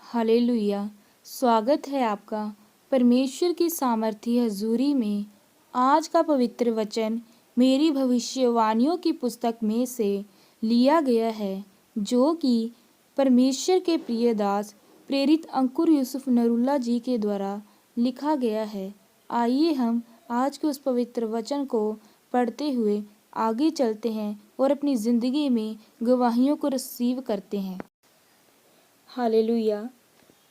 Hallelujah. स्वागत है आपका परमेश्वर की सामर्थी हजूरी में। आज का पवित्र वचन मेरी भविष्यवाणियों की पुस्तक में से लिया गया है, जो कि परमेश्वर के प्रिय दास प्रेरित अंकुर यूसुफ नरुल्ला जी के द्वारा लिखा गया है। आइए हम आज के उस पवित्र वचन को पढ़ते हुए आगे चलते हैं और अपनी ज़िंदगी में गवाहियों को रिसीव करते हैं। हालेलुया।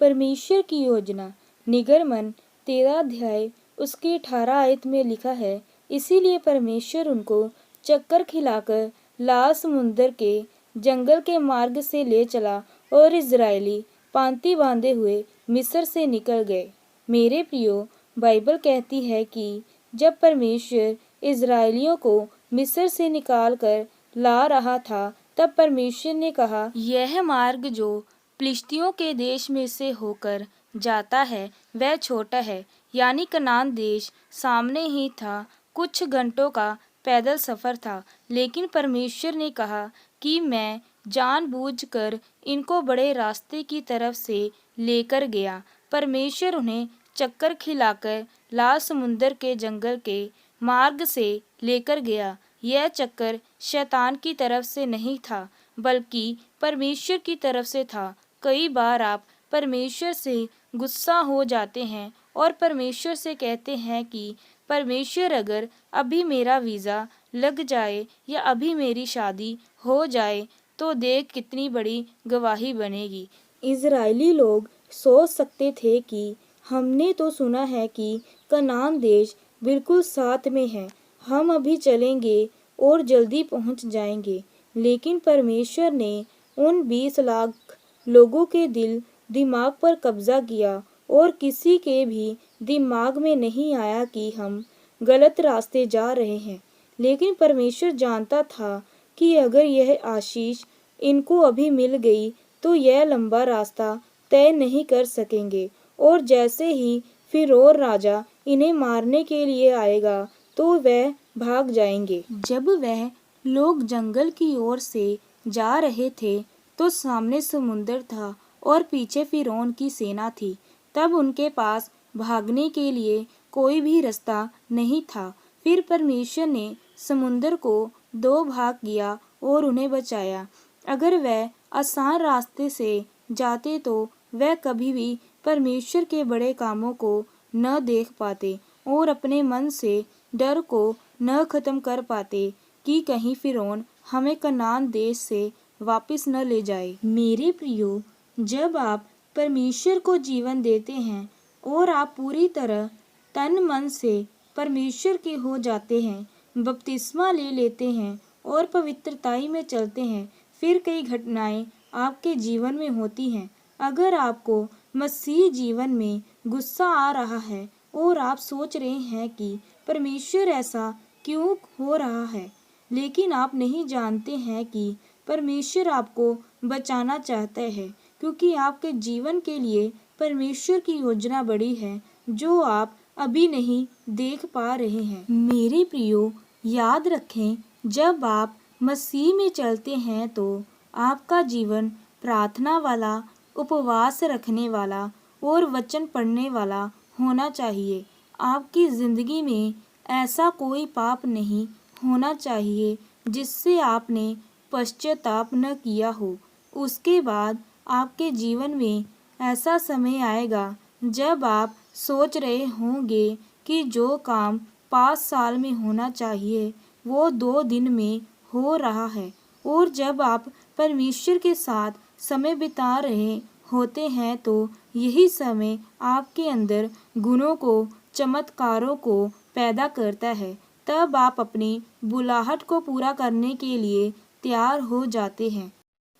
परमेश्वर की योजना। निगरमन 13 अध्याय उसके 18 आयत में लिखा है, इसीलिए परमेश्वर उनको चक्कर खिलाकर लाल समुद्र के जंगल के मार्ग से ले चला और इजरायली पांति बांधे हुए मिस्र से निकल गए। मेरे प्रियो, बाइबल कहती है कि जब परमेश्वर इजरायलियों को मिस्र से निकाल कर ला रहा था, तब परमेश्वर ने कहा, यह मार्ग जो फिलिस्तियों के देश में से होकर जाता है वह छोटा है, यानी कनान देश सामने ही था। कुछ घंटों का पैदल सफ़र था, लेकिन परमेश्वर ने कहा कि मैं जानबूझकर इनको बड़े रास्ते की तरफ से लेकर गया। परमेश्वर उन्हें चक्कर खिलाकर लाल समुद्र के जंगल के मार्ग से लेकर गया। यह चक्कर शैतान की तरफ से नहीं था, बल्कि परमेश्वर की तरफ से था। कई बार आप परमेश्वर से गुस्सा हो जाते हैं और परमेश्वर से कहते हैं कि परमेश्वर, अगर अभी मेरा वीज़ा लग जाए या अभी मेरी शादी हो जाए तो देख कितनी बड़ी गवाही बनेगी। इजरायली लोग सोच सकते थे कि हमने तो सुना है कि कनान देश बिल्कुल साथ में है, हम अभी चलेंगे और जल्दी पहुंच जाएंगे। लेकिन परमेश्वर ने उन 20 लाख लोगों के दिल दिमाग पर कब्जा किया और किसी के भी दिमाग में नहीं आया कि हम गलत रास्ते जा रहे हैं। लेकिन परमेश्वर जानता था कि अगर यह आशीष इनको अभी मिल गई तो यह लंबा रास्ता तय नहीं कर सकेंगे, और जैसे ही फिरौन राजा इन्हें मारने के लिए आएगा तो वह भाग जाएंगे। जब वह लोग जंगल की ओर से जा रहे थे तो सामने समुंदर था और पीछे फिरौन की सेना थी। तब उनके पास भागने के लिए कोई भी रास्ता नहीं था। फिर परमेश्वर ने समुंदर को 2 भाग किया और उन्हें बचाया। अगर वह आसान रास्ते से जाते तो वह कभी भी परमेश्वर के बड़े कामों को न देख पाते और अपने मन से डर को न खत्म कर पाते कि कहीं फिरौन हमें कनान देश से वापस न ले जाए। मेरे प्रियो, जब आप परमेश्वर को जीवन देते हैं और आप पूरी तरह तन मन से परमेश्वर के हो जाते हैं, बपतिस्मा ले लेते हैं और पवित्रताई में चलते हैं, फिर कई घटनाएं आपके जीवन में होती हैं। अगर आपको मसीह जीवन में गुस्सा आ रहा है और आप सोच रहे हैं कि परमेश्वर ऐसा क्यों हो रहा है, लेकिन आप नहीं जानते हैं कि परमेश्वर आपको बचाना चाहता है, क्योंकि आपके जीवन के लिए परमेश्वर की योजना बड़ी है जो आप अभी नहीं देख पा रहे हैं। मेरे प्रियो, याद रखें, जब आप मसीह में चलते हैं तो आपका जीवन प्रार्थना वाला, उपवास रखने वाला और वचन पढ़ने वाला होना चाहिए। आपकी ज़िंदगी में ऐसा कोई पाप नहीं होना चाहिए जिससे आपने पश्चाताप न किया हो। उसके बाद आपके जीवन में ऐसा समय आएगा जब आप सोच रहे होंगे कि जो काम 5 साल में होना चाहिए वो 2 दिन में हो रहा है, और जब आप परमेश्वर के साथ समय बिता रहे होते हैं तो यही समय आपके अंदर गुणों को, चमत्कारों को पैदा करता है। तब आप अपनी बुलाहट को पूरा करने के लिए तैयार हो जाते हैं।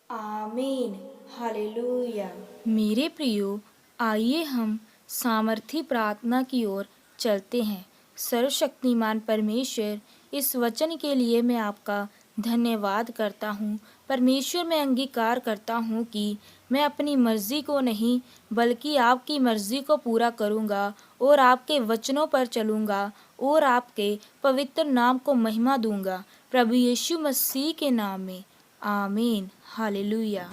आमीन। हालेलुया। मेरे प्रियो, आइए हम सामर्थी प्रार्थना की ओर चलते हैं। सर्वशक्तिमान परमेश्वर, इस वचन के लिए मैं आपका धन्यवाद करता हूँ। परमेश्वर, मैं अंगीकार करता हूँ कि मैं अपनी मर्जी को नहीं बल्कि आपकी मर्जी को पूरा करूँगा और आपके वचनों पर चलूँगा और आपके पवित्र नाम को महिमा दूँगा। प्रभु यीशु मसीह के नाम में आमीन। हालेलुया।